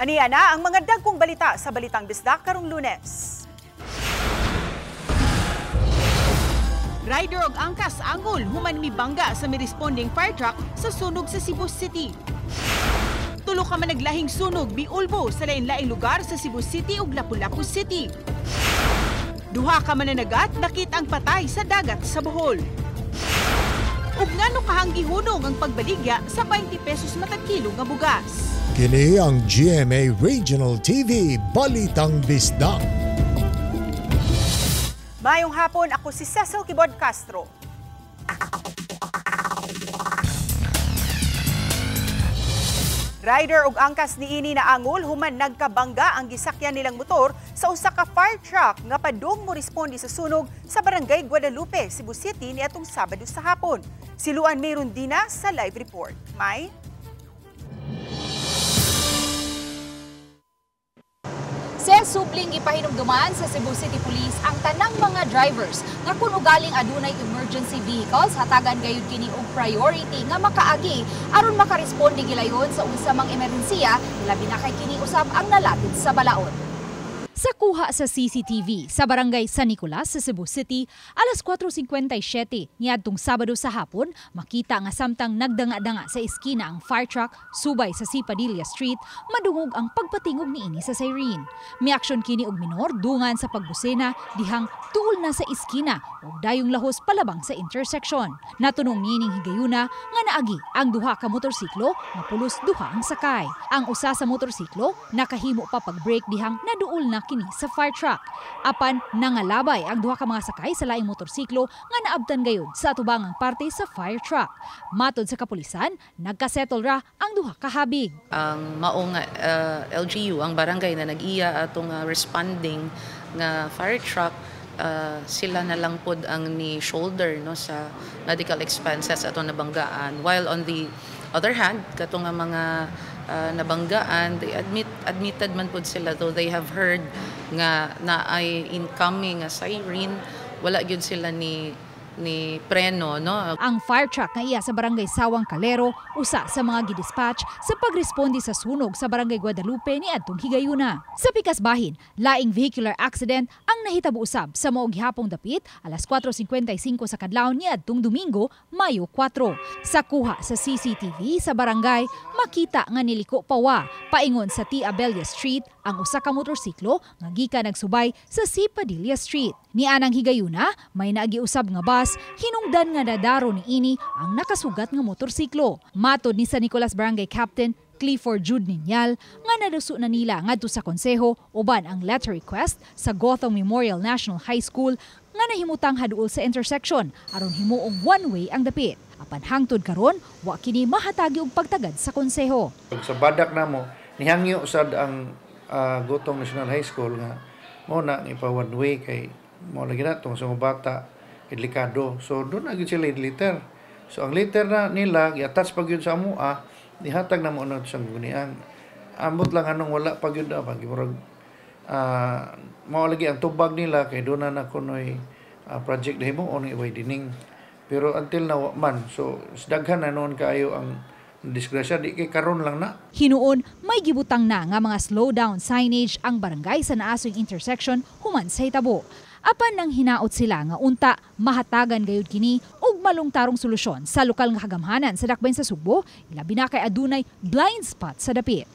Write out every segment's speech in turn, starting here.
Aniya na ang mga dagkong balita sa Balitang Bisdak karong Lunes. Rider og angkas angol human mibangga sa miresponding fire truck sa sunog sa Cebu City. Tulo ka man naglahing sunog biulbo sa lain-laing lugar sa Cebu City ug Lapu-Lapu City. Duha ka mananagat nakita ang patay sa dagat sa Bohol. Ug ngano kahanggi hunong ang pagbaligya sa 20 pesos matag kilo nga bugas. Kini ang GMA Regional TV Balitang Bisdak. Mayong hapon, ako si Cecil Kibod Castro. Rider ug angkas niini na angol human nagkabangga ang gisakyan nilang motor sa usa ka fire truck nga padung mo responde sa sunog sa barangay Guadalupe, Cebu City niadtong Sabado sa hapon. Si Luan Mayron Dina sa live report. May Sa supling ipahinumduman sa Cebu City Police ang tanang mga drivers nga kung ugaling adunay emergency vehicles hatagan gayud kini og priority nga makaagi aron makaresponde gilayon sa unsa mang emerhensiya labi na kay kini usab ang nalatid sa balaod. Sa kuha sa CCTV sa barangay San Nicolas sa Cebu City, alas 4:57 niadtong Sabado sa hapon, makita nga samtang nagdanga-danga sa eskina ang fire truck subay sa C. Padilla Street, madungog ang pagpatingog niini sa siren. Miaksyon kini og minor dungan sa pagbusena dihang tuol na sa eskina ug dayong lahos palabang sa intersection. Natunong nining higayuna nga naagi ang duha ka motorsiklo nga pulos duha ang sakay. Ang usa sa motorsiklo nakahimo pa pag-brake dihang naduol na kini sa fire truck. Apan nangalabay ang duha ka mga sakay sa laing motorsiklo nga naabtan gayud sa atubangang parte sa fire truck. Matod sa kapulisan, nagkasettle ra ang duha ka habig. Ang maong LGU, ang barangay na nag-iya atong responding nga fire truck, sila na lang pod ang ni shoulder no sa medical expenses atong nabanggaan, while on the other hand katong mga nabanggaan, they admitted man pod sila, though they have heard nga na ay incoming siren, wala gyud sila ni preno no. Ang fire truck nga iya sa barangay Sawang Calero usa sa mga gidispatch sa pagresponde sa sunog sa barangay Guadalupe niadtong higayuna. Sa pikas bahin, laing vehicular accident ang nahitabo usab sa maong gihapong dapit alas 4:55 sa kadlawon niadtong Domingo, Mayo 4. Sa kuha sa CCTV sa barangay, makita nga niliko pawa paingon sa T. Abella Street ang usa ka motorsiklo nga gikan nagsubay sa C. Padilla Street. Nianang higayuna, may nagiusab nga bus, hinungdan nga nadaro niini ang nakasugat nga motorsiklo. Matod ni San Nicolas Barangay Captain Clifford Jude Ninyal nga naduso na nila ngadto sa konseho uban ang letter request sa Gotham Memorial National High School nga nahimutang haduol sa intersection aron himuong one-way ang dapit. Apan hangtod karon, wa kini mahatagi og pagtagad sa konseho. Sa badak namo nihangyo usad ang Gotham National High School nga mo na ipa one-way kay mo lagi na itong sa mga bata, delikado. So, doon agad sila liter. So, ang liter na nila, i-attach pag yun sa amua, ihatag na mo na sa guniang. Ambot lang anong wala pag yun na. Mo lagi ang tubag nila, kay doon na kunoy project na mo, o nang iway dining. Pero until na man, so, daghan na noon kayo ang disgrasya, di kay karon lang na. Hinuon, may gibutang na nga mga slow down signage ang barangay sa naasoy intersection human sa hitabo. Apan nang hinaot sila nga unta, mahatagan gayud kini og malungtarong solusyon sa lokal nga kagamhanan sa dakbayn sa Sugbo, ilabi na kay adunay blind spot sa dapit.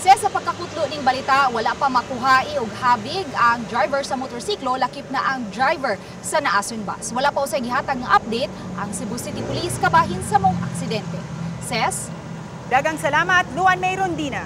Sa pagkakutlo ning balita, wala pa makuhai og habig ang driver sa motorsiklo, lakip na ang driver sa naasoy bus. Wala pa usay gihatag nga update ang Cebu City Police kabahin sa mong aksidente. Ses, dagang salamat, Luan Mayron Dina.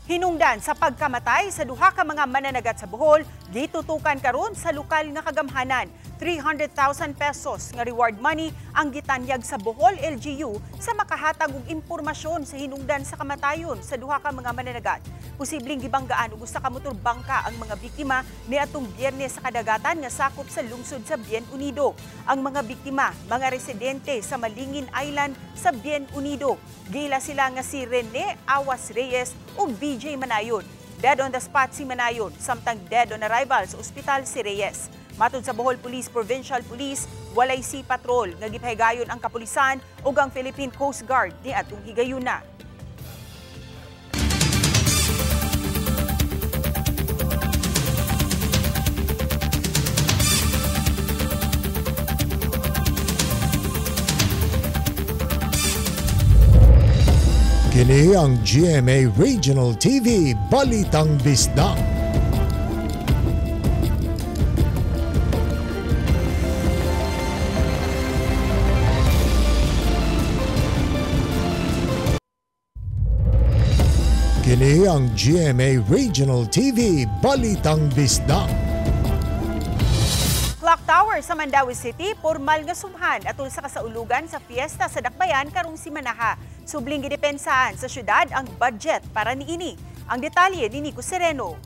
Hinungdan sa pagkamatay sa duha ka mga mananagat sa Bohol, gitutukan karon sa lokal nga kagamhanan. 300,000 pesos nga reward money ang gitanyag sa Bohol LGU sa makahatag og impormasyon sa hinungdan sa kamatayon sa duha ka mga mananagat. Posibleng gibanggaan og usa ka motor bangka ang mga biktima niadtong Biyernes sa kadagatan nga sakop sa lungsod sa Bien Unido. Ang mga biktima, mga residente sa Malingin Island sa Bien Unido. Gila sila nga si Rene Awas Reyes ug BJ Manayon. Dead on the spot si Manayon, samtang dead on arrival sa ospital si Reyes. Matod sa Bohol Police Provincial Police, walay sea patrol nga gipahigayon ang kapulisan ug ang Philippine Coast Guard niadtong higayuna. Kini ang GMA Regional TV Balitang Bisdak. Kini ang GMA Regional TV Balitang Bisdak. Clock Tower sa Mandawi City, pormal nga sumhan atol sa kasaulugan sa fiesta sa Dakbayan karong simanaha. Subling gidepensahan sa syudad ang budget para niini. Ang detalye ni Nico Sereno.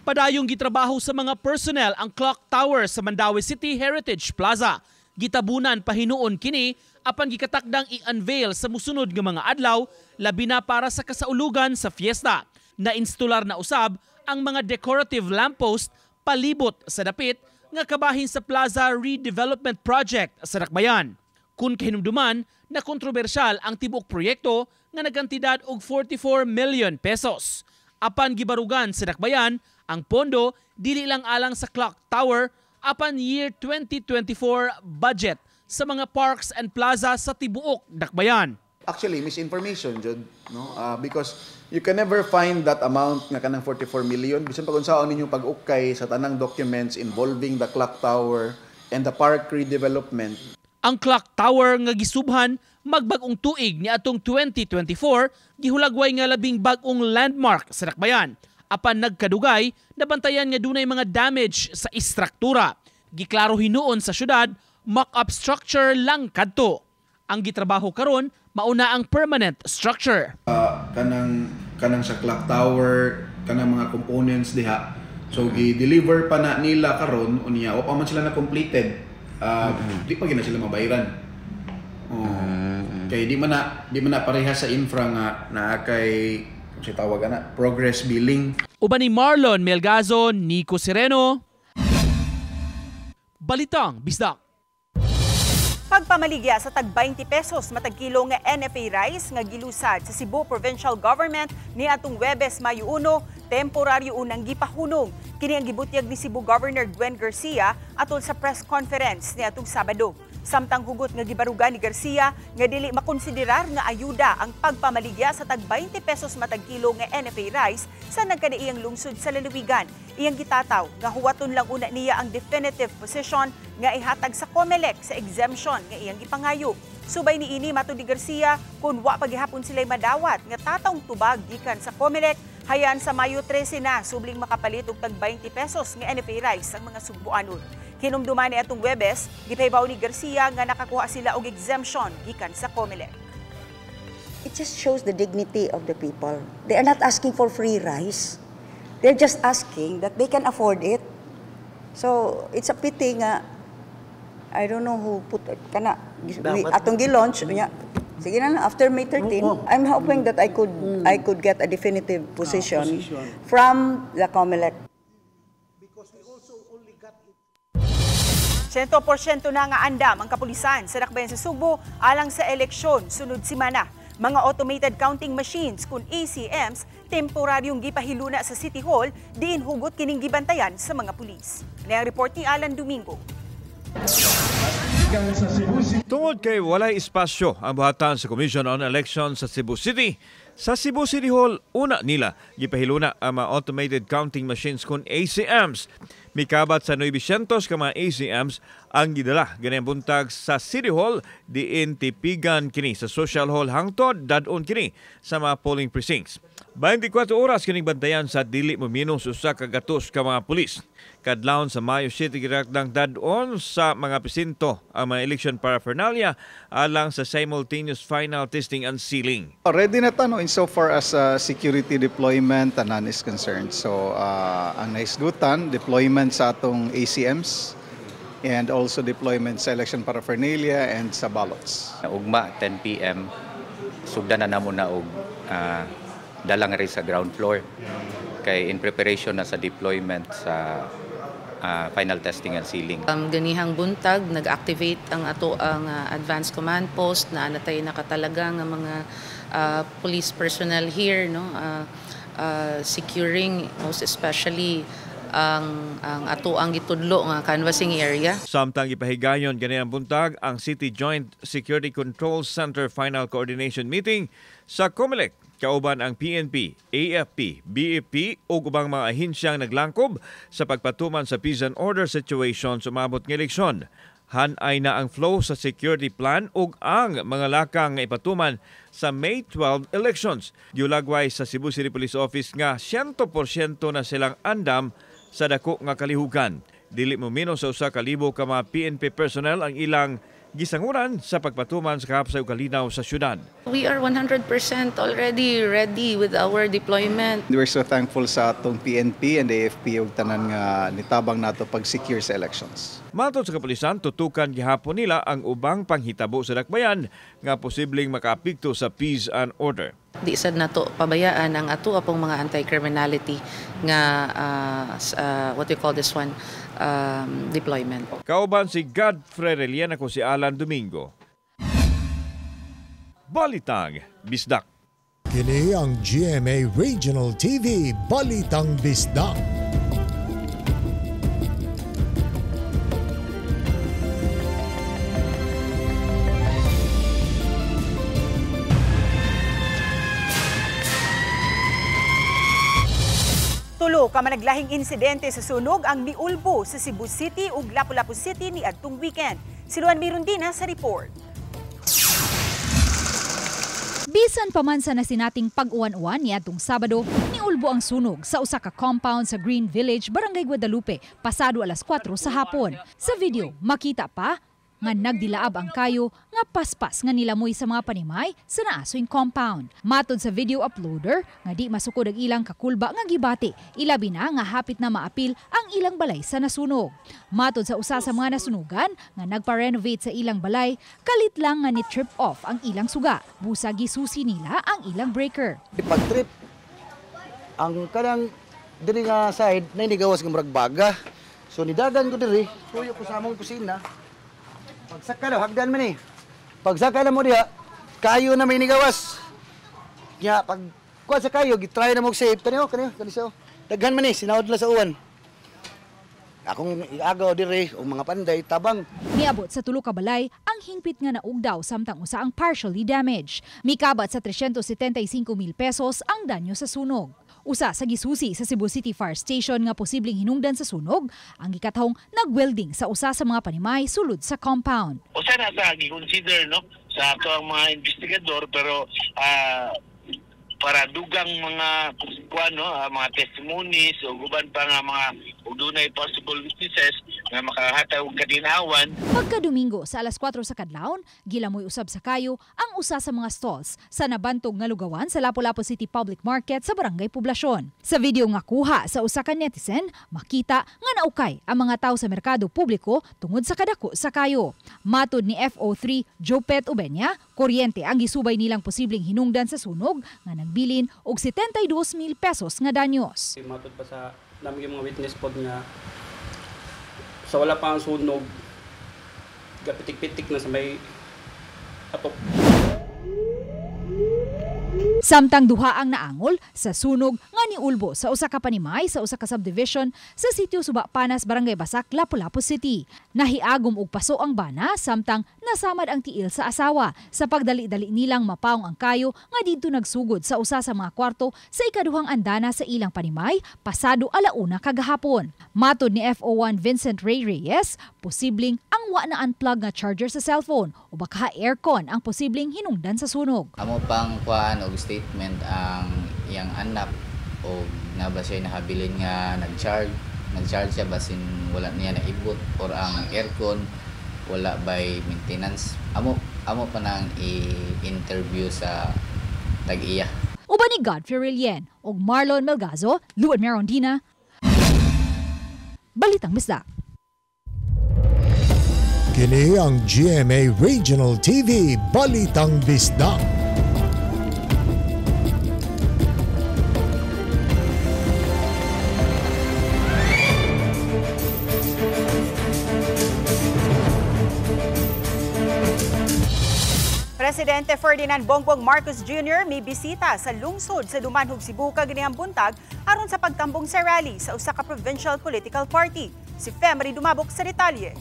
Padayong gitrabaho sa mga personnel ang Clock Tower sa Mandawi City Heritage Plaza. Gitabunan pahinuon kini apan gikatakdang i-unveil sa musunod nga mga adlaw labi na para sa kasaulugan sa fiesta. Na-instalar na usab ang mga decorative lamppost palibot sa dapit nga kabahin sa Plaza Redevelopment Project sa Dakbayan. Kung kahinumduman na kontrobersyal ang tibuok proyekto nga nagkantidad og 44 million pesos. Apan gibarugan sa Dakbayan, ang pondo dili lang alang sa Clock Tower apan year 2024 budget sa mga parks and plaza sa tibuok Dakbayan. Actually, misinformation, Jud, no? Because you can never find that amount nga kanang 44 million. Bisan pa kung saan ninyong pag-ukay sa tanang documents involving the Clock Tower and the park redevelopment. Ang Clock Tower nga gisubhan magbag-ong tuig ni atong 2024 gihulagway nga labing bag-ong landmark sa Dakbayan. Apan nagkadugay nabantayan nga dunay mga damage sa istruktura. Giklaro hinuon sa syudad mock-up structure lang kadto. Ang gitrabaho karon mauna ang permanent structure. Kanang sa Clock Tower, kanang mga components diha. So gi-deliver pa na nila karon unya o pa man sila na completed. Di pa gina sila mabayaran. Kay di man na parehas sa infra nga naa kay si tawag ana progress billing. Uban ni Marlon Melgazo, Nico Sereno. Balitang Bisdak. Pagpamaligya sa tag 20 pesos matag kilo nga NFA rice nga gilusad sa Cebu Provincial Government ni atong Huwebes, Mayo 1, temporaryo unang gipahunong. Kini ang gibutyag ni Cebu Governor Gwen Garcia atol sa press conference ni atong Sabado. Samtang hugot nga gibarugan ni Garcia nga dili makonsiderar nga ayuda ang pagpamaligya sa tag 20 pesos matag kilo nga NFA rice sa nagkadaiyang lungsod sa lalawigan. Iyang gitataw nga huwaton lang una niya ang definitive position nga ihatag sa COMELEC sa exemption nga iyang ipangayo. Subay niini matud ni Garcia kun wa pagihapon sila'y madawat nga tatawng tubag gikan sa COMELEC hayan sa Mayo 13 na subling makapalit og tag 20 pesos nga NFA rice ang mga Sugbuanon. Hinumduman ni atong Huwebes, gipaybaw ni Garcia nga nakakuha sila og exemption gikan sa COMELEC. It just shows the dignity of the people. They are not asking for free rice. They're just asking that they can afford it. So, it's a pity nga, I don't know who put it, atong gi-launch, sige na, after May 13, I'm hoping that I could get a definitive position from the COMELEC. 100% na nga andam ang kapulisan sa Dakbayan sa Subo alang sa eleksyon sunod simana. Mga automated counting machines kun ACMs temporaryong gipahiluna sa City Hall diin hugot kining gibantayan sa mga pulis. Ang report ni Alan Domingo. Tungod kay walay espasyo ang buhatan sa Commission on Elections sa Cebu City, sa Cebu City Hall, una nila gipahiluna ang mga automated counting machines kun ACMs. Mikabat sa 900 ka mga ACMs ang gidala ganang buntag sa City Hall diin tipigan kini sa Social Hall hangtod dadon kini sa mga polling precincts. 24 oras kining bantayan sa dili mominong usa ka gatos ka mga pulis. Kadlawon sa Mayo City girakdang dadon sa mga presinto ang mga election paraphernalia alang sa simultaneous final testing and sealing. Ready na tano insofar as security deployment tanan is concerned. So ang naisgutan deployment sa atong ACMs and also deployment sa election paraphernalia and sa ballots. Ugma 10 PM sugdan na namo na og dalang rin sa ground floor kay in preparation na sa deployment sa final testing and sealing. Ganihang buntag nag-activate ang ato ang advanced command post na natay nakatalaga nga mga police personnel here, no, securing most especially ang ato ang gitudlo nga canvassing area. Samtang ipahigayon ganayang buntag ang City Joint Security Control Center Final Coordination Meeting sa COMELEC. Kauban ang PNP, AFP, BFP o ubang mga ahensyang naglangkob sa pagpatuman sa peace and order situation sumabot ng eleksyon. Hanay na ang flow sa security plan ug ang mga lakang nga ipatuman sa May 12 elections. Giulagway sa Cebu City Police Office nga 100% na silang andam sa dako nga kalihukan. Dili mo mino sa 1,000 ka mga PNP personnel ang ilang gisanguran sa pagpatuman sa kahapsay ug kalinaw sa syudad. We are 100% already ready with our deployment. We're so thankful sa atong PNP and AFP ug tanan nga nitabang nato pag-secure sa elections. Matod sa kapulisan, tutukan gihapon nila ang ubang panghitabo sa dakbayan nga posibleng makaapekto sa peace and order. Di sad nato pabayaan ang ato apong mga anti-criminality nga what we call this one deployment. Kauban si Godfrey Relian, ako si Alan Domingo. Balitang Bisdak. Kini ang GMA Regional TV Balitang Bisdak. Tulo ka managlahing insidente sa sunog ang miulbo sa Cebu City ug Lapu-Lapu City ni adtong weekend. Si Luan Mirundina sa report. Bisan pamansa na sinating pag-uwan-uwan ni atong Sabado, niulbo ang sunog sa usa ka compound sa Green Village, Barangay Guadalupe, pasado alas 4 sa hapon. Sa video, makita pa nga nagdilaab ang kayo nga paspas nga nilamoy sa mga panimay sa naasoing compound. Matod sa video uploader, nga di masukod ang ilang kakulba nga gibati, ilabi na nga hapit na maapil ang ilang balay sa nasunog. Matod sa usa sa mga nasunugan nga nagpa-renovate sa ilang balay, kalit lang nga ni-trip off ang ilang suga. Busa gisusi nila ang ilang breaker. Pag-trip, ang kanang diri nga side na inigawas ng muragbaga. So nidagan ko diri, kuya ko sa among kusina. Pagsaka daw, hagdan man eh. Pagsaka na mo diha, kayo na may nigawas. Kaya pag kuha sa kayo, gitry na mo save. Kaniyo. Daghan man eh, sinawad la sa uwan. Akong iagaw diri o mga panday, tabang. Miabot sa tulo ka balay ang hingpit nga naugdaw samtang usa ang partially damaged. Mikabat sa 375,000 pesos ang danyo sa sunog. Usa sa gisusi sa Cebu City Fire Station nga posibleng hinungdan sa sunog, ang gikatahong nagwelding sa usa sa mga panimay sulod sa compound. Usa na sa gi-consider no sa ato ang mga investigador pero para dugang mga mga testimonies o uban pa nga mga dunay possible witnesses nga makahatag og kadinawan. Pagka Domingo sa alas 4 sa kadlawon, gilamoy usab sa kayo ang usa sa mga stalls sa nabantog nga lugawan sa Lapu-Lapu City Public Market sa Barangay Poblasyon. Sa video nga kuha sa usa ka netizen, makita nga naukay ang mga tawo sa merkado publiko tungod sa kadako sa kayo. Matod ni FO3 Jopet Ubenya, kuryente ang gisubay nilang posibleng hinungdan sa sunog nga nagbilin og 72,000 pesos nga danyos. Matod pa sa namin yung mga witness pod nga sa wala pa ang sunog, gapitik-pitik na sa may atok. Samtang duha ang naangol sa sunog nga niulbo sa usa ka panimay sa usa ka subdivision sa sitio Suba Panas, Barangay Basak, Lapu-Lapu City. Nahiagom og paso ang bana samtang nasamad ang tiil sa asawa sa pagdali-dali nilang mapaong ang kayo nga didto nagsugod sa usa sa mga kwarto sa ikaduhang andana sa ilang panimay pasado alauna kagahapon. Matod ni FO1 Vincent Ray Reyes, posibleng ang wa na unplug nga charger sa cellphone o baka aircon ang posibleng hinungdan sa sunog. Amo pang kuan og statement ang iyang anak o naba siya nahabilin nga nag-charge siya basin wala niya naibot or ang aircon wala by maintenance. Amo pa nang i-interview sa tag-iya. Uban ni Godfrey Relian og Marlon Melgazo, Luan Mirundina, Balitang Bisdak. Kini ang GMA Regional TV Balitang Bisdak. Presidente Ferdinand Bongbong Marcos Jr. may bisita sa lungsod sa Dumanhog, Cebu kaganihang buntag aron sa pagtambong sa rally sa usa ka provincial political party. Si Femery Dumabok sa detalye.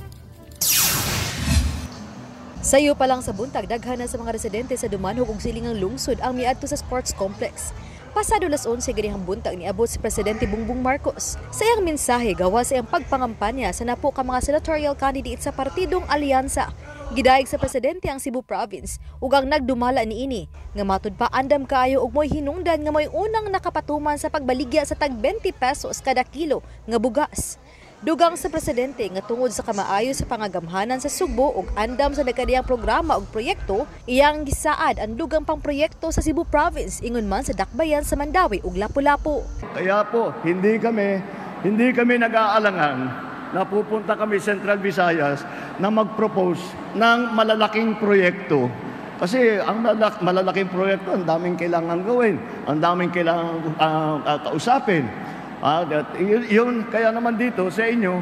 Sayo pa lang sa buntag, daghan na sa mga residente sa Dumanhog ug silingang lungsod ang miadto sa sports complex. Pasado las 11 ganihang buntag niabot si Presidente Bongbong Marcos. Sa iyang mensahe gawa sa iyang pagpangampanya sa napo ka mga senatorial candidate sa partidong alyansa. Gidaig sa Presidente ang Cebu Province ug ang nagdumala niini nga matud pa andam kaayo og mo'y hinungdan nga mo'y unang nakapatuman sa pagbaligya sa tag 20 pesos kada kilo nga bugas. Dugang sa Presidente nga tungod sa kamaayo sa pangagamhanan sa Sugbo ug andam sa nagkadiyang programa ug proyekto, iyang gisaad ang dugang pang proyekto sa Cebu Province ingon man sa Dakbayan sa Mandawi ug Lapu-Lapu. Kaya po, hindi kami nag-aalangan na pupunta kami Central Visayas na mag-propose ng malalaking proyekto. Kasi ang malalaking proyekto, ang daming kailangan gawin, ang daming kailangan kausapin. Yun, kaya naman dito sa inyo,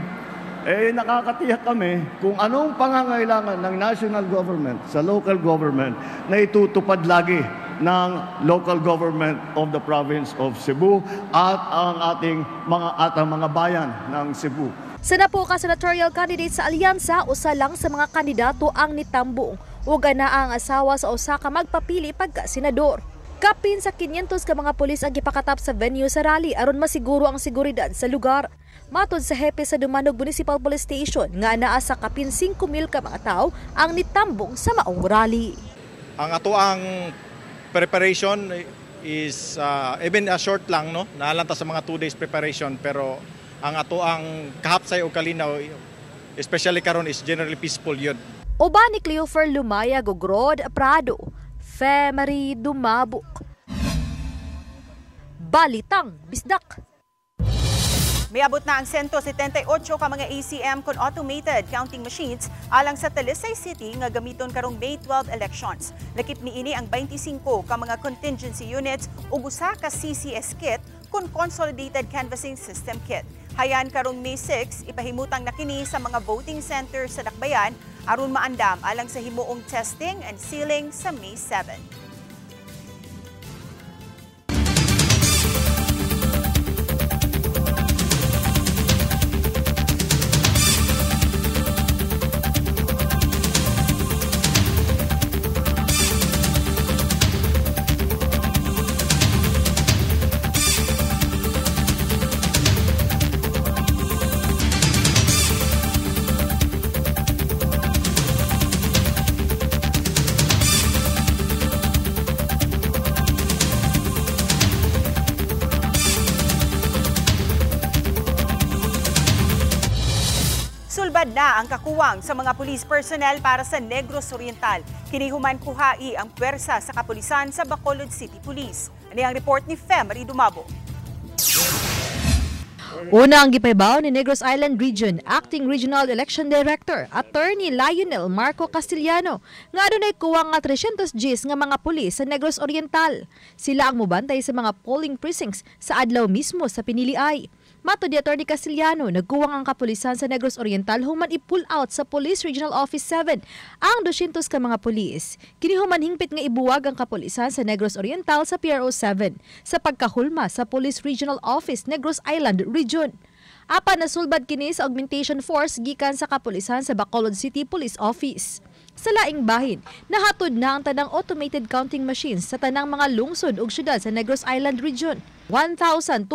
nakakatiyak kami kung anong pangangailangan ng national government sa local government na itutupad lagi ng local government of the province of Cebu at ang ating mga bayan ng Cebu. Sa napo ka senatorial candidate sa alyansa, usa lang sa mga kandidato ang nitambong ug ana ang asawa sa usa ka magpapili pagka senador. Kapin sa 500 ka mga pulis ang gipakatap sa venue sa rally aron masiguro ang seguridad sa lugar. Matod sa hepe sa Dumanhog Municipal Police Station nga anaa sa kapin 5,000 ka mga tao ang nitambong sa maong rally. Ang ato ang preparation is even short lang, no? Naalanta sa mga 2 days preparation, pero ang ato ang kahapsay o kalinaw, especially karon, is generally peaceful yun. Uba ni Cleofer Lumaya Gogrod Prado, Femery Dumabok. Balitang Bisdak. Miabot na ang 178 ka mga ACM kon automated counting machines alang sa Talisay City nga gamiton karong May 12 elections. Lakip niini ang 25 ka mga contingency units ug usa ka CCS kit kon Consolidated Canvassing System kit. Hayan karong May 6, ipahimutang na kini sa mga voting centers sa Dakbayan aron maandam alang sa himuong testing and sealing sa May 7. Sulbad na ang kakuwang sa mga police personnel para sa Negros Oriental. Kinihuman kuhai ang pwersa sa kapulisan sa Bacolod City Police. Ani ang report ni Femery Dumabo. Una ang gipaybaw ni Negros Island Region Acting Regional Election Director Attorney Lionel Marco Castellano nga adunay kuwang nga 300 Gs nga mga pulis sa Negros Oriental. Sila ang mubantay sa mga polling precincts sa adlaw mismo sa piniliay. Matod ni Attorney Castellano, nagkuwang ang kapulisan sa Negros Oriental human i-pull out sa Police Regional Office 7 ang 200 ka mga pulis. Kini human hingpit nga ibuwag ang kapulisan sa Negros Oriental sa PRO 7 sa pagkahulma sa Police Regional Office Negros Island Region. Apan nasulbad kini sa augmentation force gikan sa kapulisan sa Bacolod City Police Office. Sa laing bahin, nahatod na ang tanang automated counting machines sa tanang mga lungsod ug syudad sa Negros Island Region. 1,289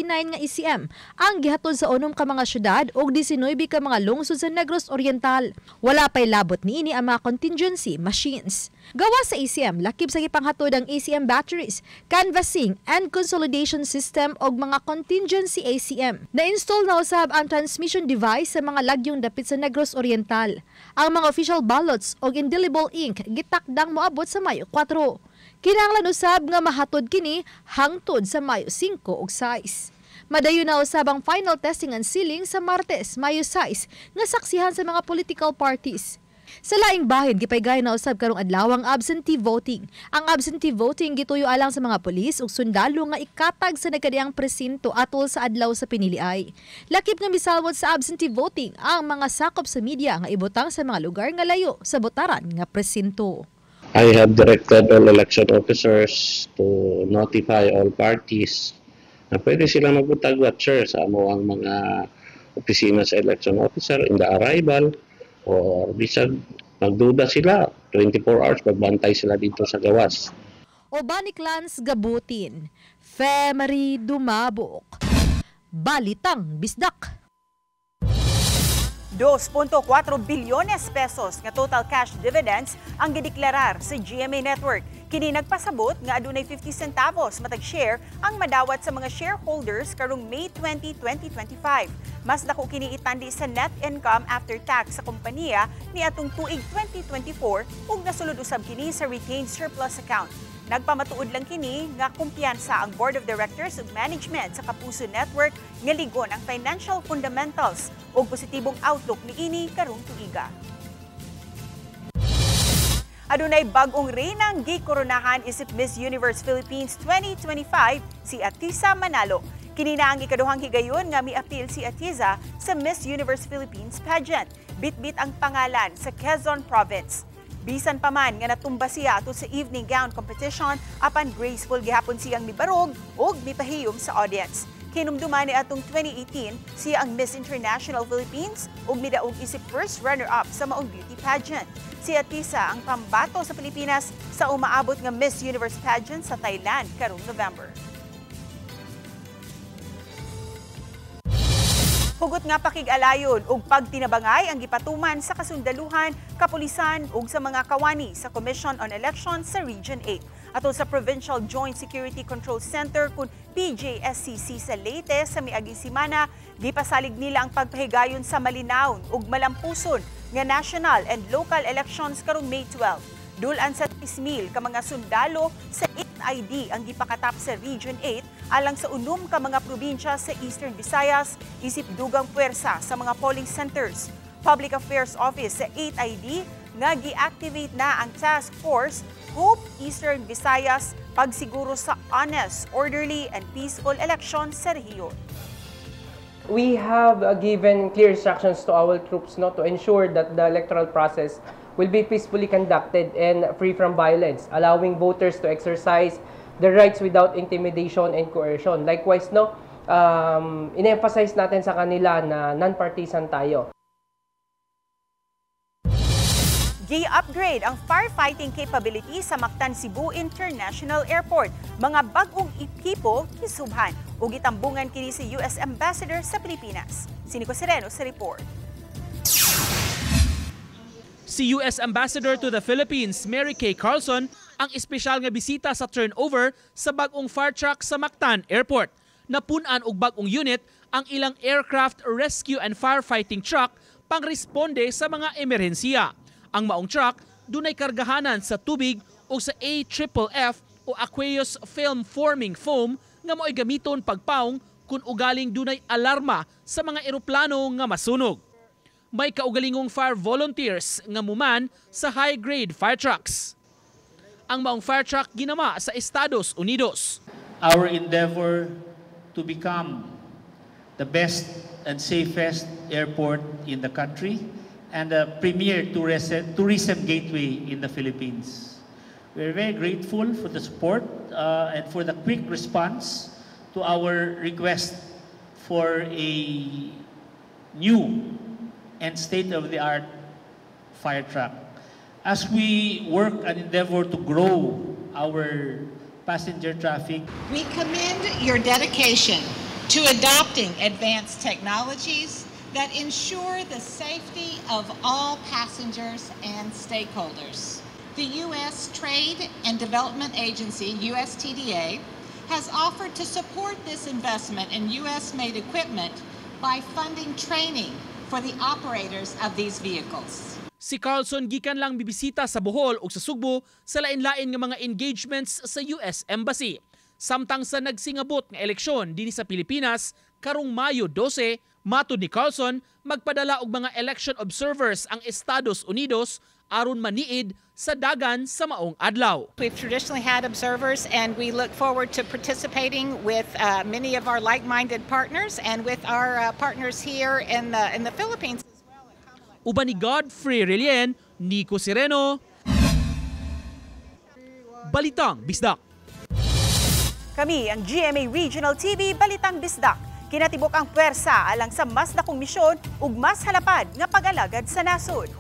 nga ECM ang gihatod sa 6 ka mga syudad ug 19 ka mga lungsod sa Negros Oriental. Wala pay labot niini ang mga contingency machines. Gawa sa ECM, lakip sa gipanghatod ang ECM batteries, canvassing and consolidation system ug mga contingency ACM. Na-install na usab ang transmission device sa mga lagyong dapit sa Negros Oriental. Ang mga official ballots ug indelible ink gitakdang moabot sa Mayo 4. Kinahanglan usab nga mahatod kini hangtod sa Mayo 5 ug 6. Madayon na usab ang final testing and sealing sa Martes, Mayo 6 nga saksihan sa mga political parties. Sa laing bahin, gipaygay na usab karong adlaw ang absentee voting. Ang absentee voting gituyo alang sa mga pulis ug sundalo nga ikatag sa nagkadiyang presinto atol sa adlaw sa piniliay. Lakip nga misalwot sa absentee voting ang mga sakop sa media nga ibutang sa mga lugar nga layo sa botaran nga presinto. I have directed all election officers to notify all parties na pwede sila magbutag watcher sa amo ang mga opisina sa election officer in the arrival or bisag magduda sila 24 hours pagbantay sila dito sa gawas. Obani Clans Gabutin, Femery Dumabok, Balitang Bisdak. 2.4 bilyones pesos nga total cash dividends ang gideklarar sa GMA Network. Kini nagpasabot nga adunay 50 centavos matag share ang madawat sa mga shareholders karong May 20, 2025. Mas dako kini itandi sa net income after tax sa kompanya ni atong tuig 2024 ug nasulod usab kini sa retained surplus account. Nagpamatuod lang kini nga kumpiyansa ang Board of Directors ug Management sa Kapuso Network nga ligon ang financial fundamentals ug positibong outlook niini karong tuiga. Adunay bag-ong reynang gikoronahan isip Miss Universe Philippines 2025 si Atisa Manalo. Kini na ang ikaduhang higayon nga miapil si Atiza sa Miss Universe Philippines pageant. Bitbit ang pangalan sa Quezon Province. Bisan pa man nga natumba siya ato sa evening gown competition apan graceful gihapon siyang mibarog ug mipahiyom sa audience. Kinumduman ni atong 2018 siya ang Miss International Philippines ug midaog isip first runner-up sa maong beauty pageant. Si Atisa ang pambato sa Pilipinas sa umaabot nga Miss Universe pageant sa Thailand karong November. Hugot nga pakig-alayon ug pagtinabangay ang gipatuman sa kasundaluhan, kapulisan ug sa mga kawani sa Commission on Elections sa Region 8. Ato sa Provincial Joint Security Control Center kun PJSCC sa Leyte sa miaging semana, gipasalig nila ang pagpahigayon sa malinaw ug malampuson nga national and local elections karong May 12. Dulan sa 3,000 ka mga sundalo sa 8ID ang gipakatap sa Region 8 alang sa unom ka mga probinsya sa Eastern Visayas isip dugang puwersa sa mga polling centers. Public Affairs Office sa 8ID nga gi-activate na ang Task Force Hope Eastern Visayas pagsiguro sa honest, orderly and peaceful elections sa rehiyon. We have given clear instructions to our troops to ensure that the electoral process will be peacefully conducted and free from violence, allowing voters to exercise their rights without intimidation and coercion. Likewise, in-emphasize natin sa kanila na non-partisan tayo. Gi-upgrade ang firefighting capability sa Mactan Cebu International Airport. Mga bag-ong ekipo kisubhan ug gitambungan kini si US Ambassador sa Pilipinas. Si Nico Sereno sa report. Si US Ambassador to the Philippines, Mary Kay Carlson, ang espesyal nga bisita sa turnover sa bag-ong fire truck sa Mactan Airport. Napunan og bag-ong unit ang ilang aircraft rescue and firefighting truck pangresponde sa mga emerhensiya. Ang maong truck dunay kargahanan sa tubig o sa AFFF o aqueous film forming foam nga mo'y gamiton pagpaong kung ugaling dunay alarma sa mga eroplano nga masunog. May kaugalingong fire volunteers nga muman sa high-grade fire trucks. Ang maong fire truck ginama sa Estados Unidos. Our endeavor to become the best and safest airport in the country and a premier tourism gateway in the Philippines. We're very grateful for the support and for the quick response to our request for a new and state-of-the-art fire truck. As we work and endeavor to grow our passenger traffic, we commend your dedication to adopting advanced technologies that ensure the safety of all passengers and stakeholders. The U.S. Trade and Development Agency, USTDA, has offered to support this investment in U.S.-made equipment by funding training for the operators of these vehicles. Si Carlson gikan lang bibisita sa Bohol ug sa Sugbo sa lain-lain nga mga engagements sa US Embassy. Samtang sa nagsingabot nga eleksyon dinhi sa Pilipinas karong Mayo 12, matud ni Carlson, magpadala og mga election observers ang Estados Unidos aron maniid sa dagan sa maong adlaw. We've traditionally had observers and we look forward to participating with many of our like-minded partners and with our partners here in the Philippines as well. Uban ni Godfrey Relien, Nico Sereno, Balitang Bisdak. Kami ang GMA Regional TV Balitang Bisdak. Kinatibok ang pwersa alang sa mas dakong misyon ug mas halapad nga pag-alagad sa nasod.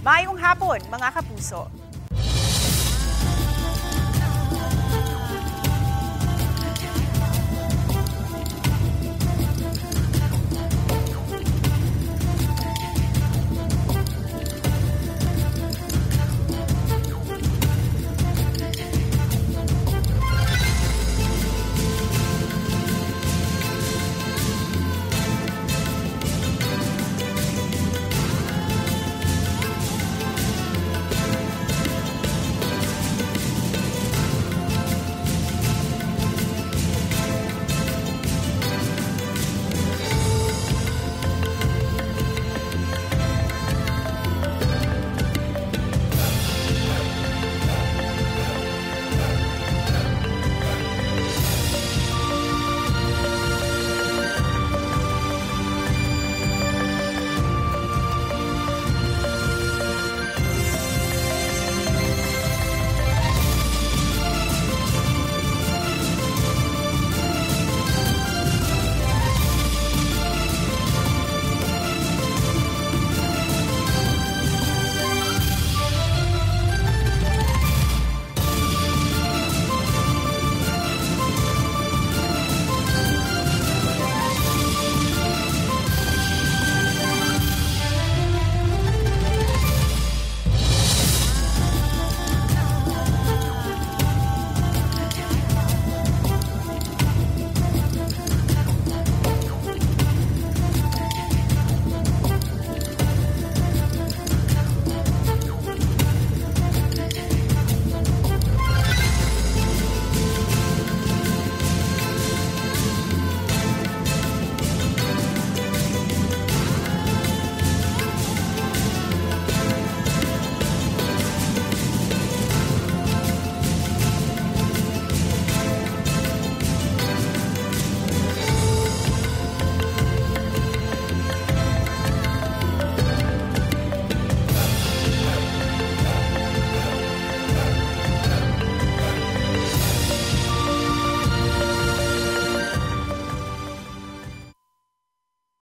Maayong hapon mga kapuso.